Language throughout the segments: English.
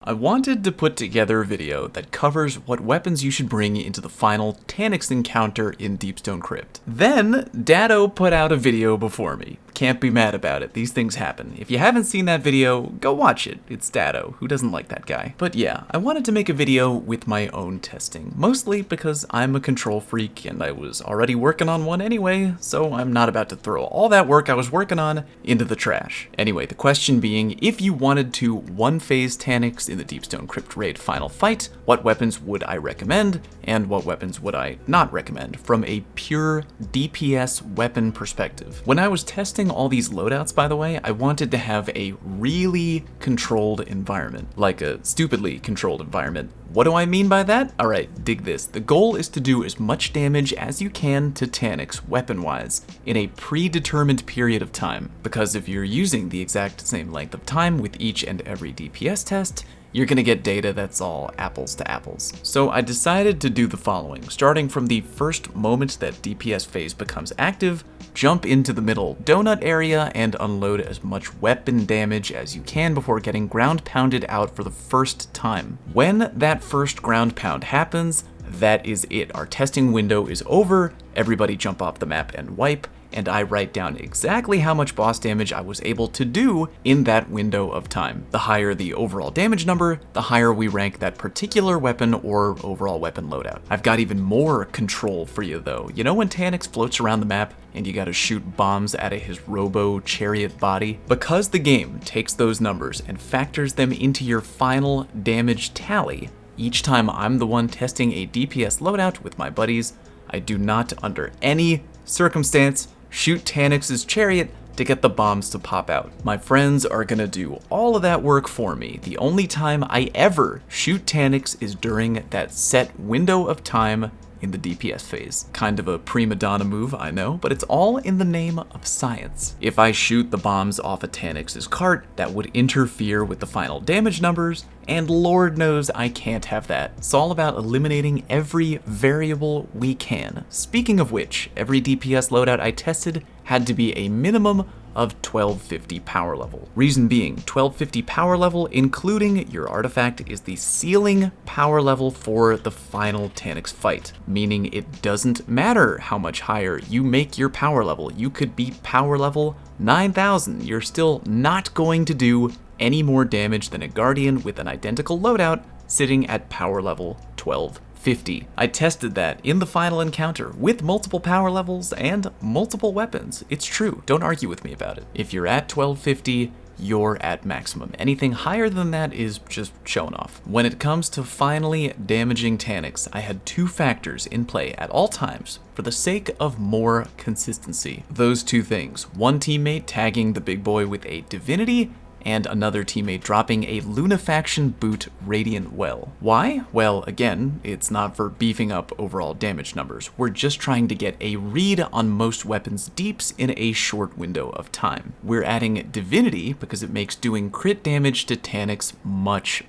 I wanted to put together a video that covers what weapons you should bring into the final Taniks encounter in Deep Stone Crypt. Then, Dado put out a video before me. Can't be mad about it, these things happen. If you haven't seen that video, go watch it. It's Dado, who doesn't like that guy? But yeah, I wanted to make a video with my own testing, mostly because I'm a control freak and I was already working on one anyway, so I'm not about to throw all that work I was working on into the trash. Anyway, the question being, if you wanted to one-phase Taniks in the Deep Stone Crypt raid final fight, what weapons would I recommend, and what weapons would I not recommend from a pure DPS weapon perspective? When I was testing all these loadouts, by the way, I wanted to have a really controlled environment, like a stupidly controlled environment. What do I mean by that? Alright, dig this. The goal is to do as much damage as you can to Taniks, weapon-wise, in a predetermined period of time. Because if you're using the exact same length of time with each and every DPS test, you're gonna get data that's all apples to apples. So I decided to do the following. Starting from the first moment that DPS phase becomes active, jump into the middle donut area and unload as much weapon damage as you can before getting ground pounded out for the first time. When that first ground pound happens, that is it. Our testing window is over, everybody jump off the map and wipe, and I write down exactly how much boss damage I was able to do in that window of time. The higher the overall damage number, the higher we rank that particular weapon or overall weapon loadout. I've got even more control for you though. You know when Taniks floats around the map and you gotta shoot bombs out of his robo chariot body? Because the game takes those numbers and factors them into your final damage tally, each time I'm the one testing a DPS loadout with my buddies, I do not under any circumstance shoot Taniks' chariot to get the bombs to pop out. My friends are gonna do all of that work for me. The only time I ever shoot Taniks is during that set window of time in the DPS phase. Kind of a prima donna move, I know, but it's all in the name of science. If I shoot the bombs off of Taniks' cart, that would interfere with the final damage numbers, and Lord knows I can't have that. It's all about eliminating every variable we can. Speaking of which, every DPS loadout I tested had to be a minimum of 1250 power level. Reason being, 1250 power level, including your artifact, is the ceiling power level for the final Taniks fight, meaning it doesn't matter how much higher you make your power level. You could be power level 9000, you're still not going to do any more damage than a Guardian with an identical loadout sitting at power level 1250. I tested that in the final encounter with multiple power levels and multiple weapons. It's true, don't argue with me about it. If you're at 1250, you're at maximum. Anything higher than that is just showing off. When it comes to finally damaging Taniks, I had two factors in play at all times for the sake of more consistency. Those two things: one teammate tagging the big boy with a divinity, and another teammate dropping a Lunafaction boot Radiant Well. Why? Well, again, it's not for beefing up overall damage numbers. We're just trying to get a read on most weapons deeps in a short window of time. We're adding Divinity because it makes doing crit damage to Taniks much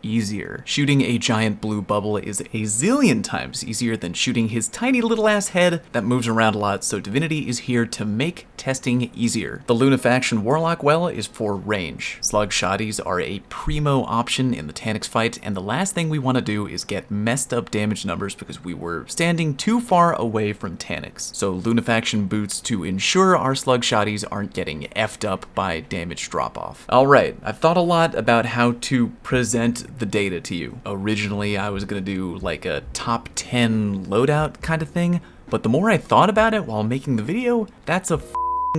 easier. Shooting a giant blue bubble is a zillion times easier than shooting his tiny little ass head that moves around a lot, so Divinity is here to make testing easier. The Lunafaction Warlock Well is for range. Slug shotties are a primo option in the Taniks fight, and the last thing we want to do is get messed up damage numbers because we were standing too far away from Taniks. So Lunafaction boots to ensure our slug shotties aren't getting effed up by damage drop off. Alright, I've thought a lot about how to present the data to you. Originally, I was gonna do like a top 10 loadout kind of thing, but the more I thought about it while making the video, that's a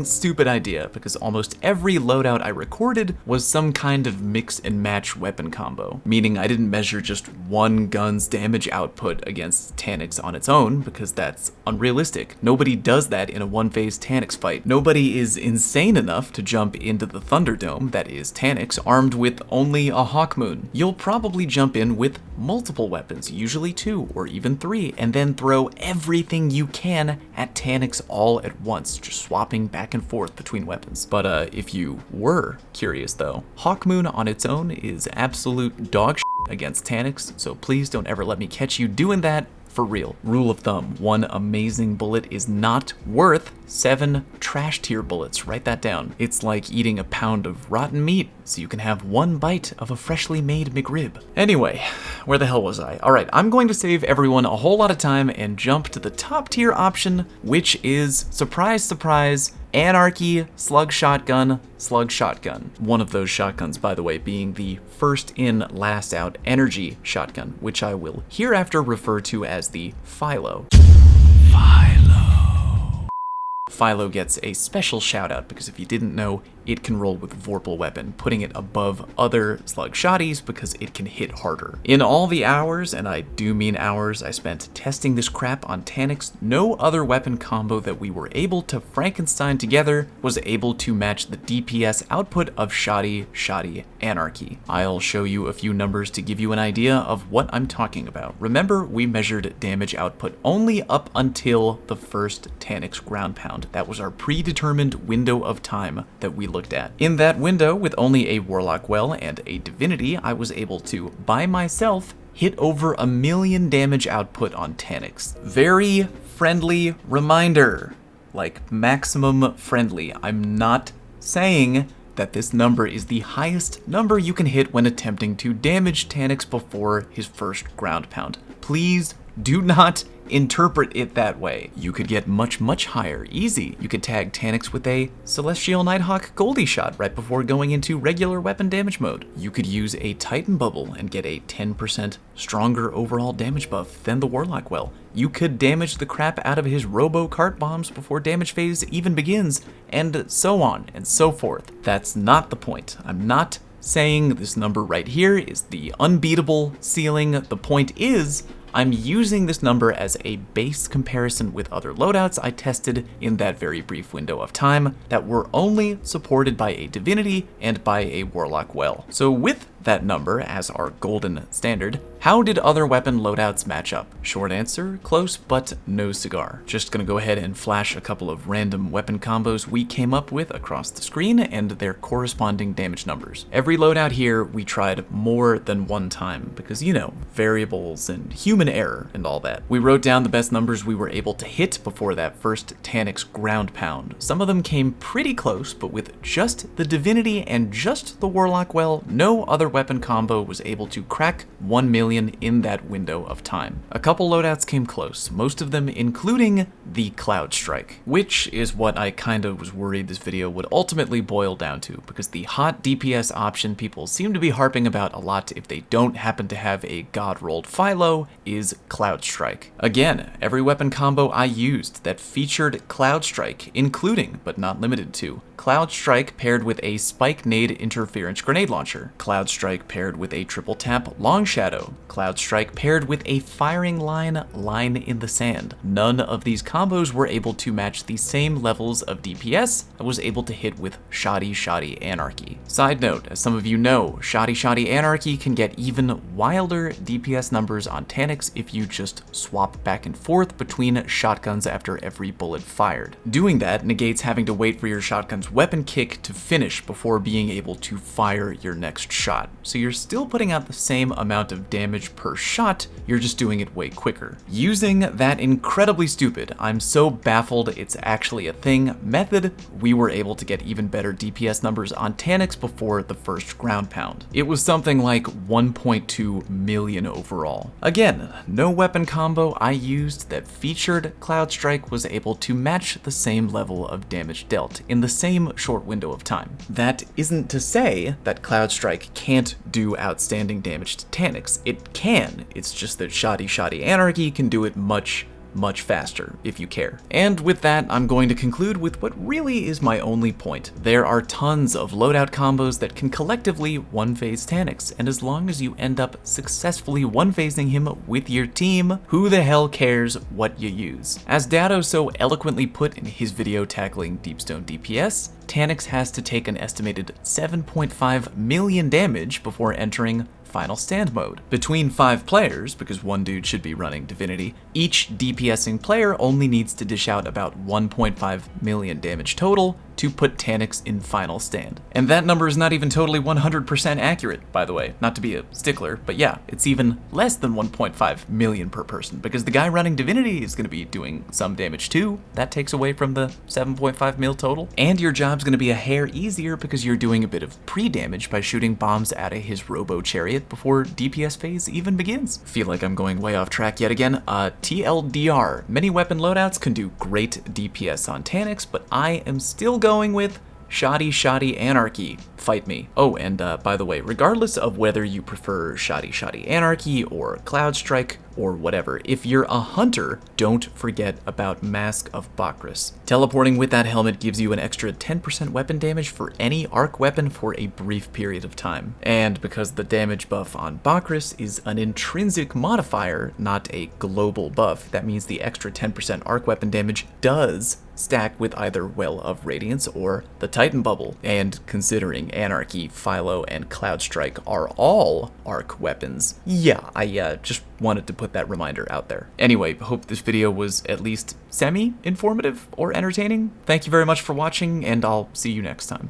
stupid idea, because almost every loadout I recorded was some kind of mix and match weapon combo, meaning I didn't measure just one gun's damage output against Taniks on its own, because that's unrealistic. Nobody does that in a one-phase Taniks fight. Nobody is insane enough to jump into the Thunderdome, that is Taniks, armed with only a Hawkmoon. You'll probably jump in with multiple weapons, usually 2 or even 3, and then throw everything you can at Taniks all at once, just swapping back and forth between weapons. But if you were curious though, Hawkmoon on its own is absolute dog shit against Taniks, so please don't ever let me catch you doing that For real. Rule of thumb, 1 amazing bullet is not worth 7 trash tier bullets. Write that down. It's like eating a pound of rotten meat so you can have 1 bite of a freshly made McRib. Anyway, where the hell was I? Alright, I'm going to save everyone a whole lot of time and jump to the top tier option, which is, surprise, surprise, Anarchy Slug Shotgun, Slug Shotgun. One of those shotguns, by the way, being the first in, last out energy shotgun, which I will hereafter refer to as the Philo. Philo gets a special shout out because if you didn't know, it can roll with Vorpal weapon, putting it above other slug shotties because it can hit harder. In all the hours, and I do mean hours, I spent testing this crap on Taniks, no other weapon combo that we were able to Frankenstein together was able to match the DPS output of Shoddy Anarchy. I'll show you a few numbers to give you an idea of what I'm talking about. Remember, we measured damage output only up until the first Taniks ground pound. That was our predetermined window of time that we looked at. In that window, with only a Warlock Well and a Divinity, I was able to, by myself, hit over 1 million damage output on Taniks. Very friendly reminder, like maximum friendly. I'm not saying that this number is the highest number you can hit when attempting to damage Taniks before his first ground pound. Please do not interpret it that way. You could get much, much higher. Easy. You could tag Taniks with a Celestial Nighthawk Goldie shot right before going into regular weapon damage mode. You could use a Titan Bubble and get a 10% stronger overall damage buff than the Warlock Well. You could damage the crap out of his Robo Cart Bombs before damage phase even begins, and so on and so forth. That's not the point. I'm not saying this number right here is the unbeatable ceiling. The point is, I'm using this number as a base comparison with other loadouts I tested in that very brief window of time that were only supported by a Divinity and by a Warlock Well. So with that number as our golden standard, how did other weapon loadouts match up? Short answer, close, but no cigar. Just gonna go ahead and flash a couple of random weapon combos we came up with across the screen and their corresponding damage numbers. Every loadout here we tried more than one time because, you know, variables and human error and all that. We wrote down the best numbers we were able to hit before that first Taniks ground pound. Some of them came pretty close, but with just the Divinity and just the Warlock Well, no other weapon combo was able to crack 1 million in that window of time. A couple loadouts came close, most of them including the Cloud Strike, which is what I kinda was worried this video would ultimately boil down to, because the hot DPS option people seem to be harping about a lot if they don't happen to have a god-rolled Philo is Cloud Strike. Again, every weapon combo I used that featured Cloud Strike, including, but not limited to, Cloud Strike paired with a Spike Nade Interference Grenade Launcher, Cloud Strike paired with a triple tap Long Shadow, Cloud Strike paired with a firing line in the sand. None of these combos were able to match the same levels of DPS I was able to hit with Shoddy Anarchy. Side note, as some of you know, Shoddy Anarchy can get even wilder DPS numbers on Taniks if you just swap back and forth between shotguns after every bullet fired. Doing that negates having to wait for your shotgun's weapon kick to finish before being able to fire your next shot. So you're still putting out the same amount of damage per shot, you're just doing it way quicker. Using that incredibly stupid, I'm so baffled it's actually a thing, method, we were able to get even better DPS numbers on Taniks before the first ground pound. It was something like 1.2 million overall. Again, no weapon combo I used that featured Cloud Strike was able to match the same level of damage dealt in the same short window of time. That isn't to say that Cloud Strike can't do outstanding damage to Taniks. It can, it's just that Shoddy Anarchy can do it much faster, if you care. And with that, I'm going to conclude with what really is my only point. There are tons of loadout combos that can collectively one-phase Taniks, and as long as you end up successfully one-phasing him with your team, who the hell cares what you use? As Dado so eloquently put in his video tackling Deep Stone DPS, Taniks has to take an estimated 7.5 million damage before entering Final Stand mode. Between 5 players, because one dude should be running Divinity, each DPSing player only needs to dish out about 1.5 million damage total to put Taniks in final stand. And that number is not even totally 100% accurate, by the way, not to be a stickler, but yeah, it's even less than 1.5 million per person, because the guy running Divinity is going to be doing some damage too. That takes away from the 7.5 mil total. And your job's going to be a hair easier because you're doing a bit of pre-damage by shooting bombs out of his robo chariot before DPS phase even begins. Feel like I'm going way off track yet again. TLDR, many weapon loadouts can do great DPS on Taniks, but I am still going with Shoddy Anarchy. Fight me. Oh, and by the way, regardless of whether you prefer Shoddy Anarchy or Cloud Strike or whatever, if you're a hunter, don't forget about Mask of Bakris. Teleporting with that helmet gives you an extra 10% weapon damage for any arc weapon for a brief period of time. And because the damage buff on Bakris is an intrinsic modifier, not a global buff, that means the extra 10% arc weapon damage does stack with either Well of Radiance or the Titan Bubble. And considering Anarchy, Philo, and Cloud Strike are all arc weapons, yeah, I just wanted to put that reminder out there. Anyway, hope this video was at least semi-informative or entertaining. Thank you very much for watching, and I'll see you next time.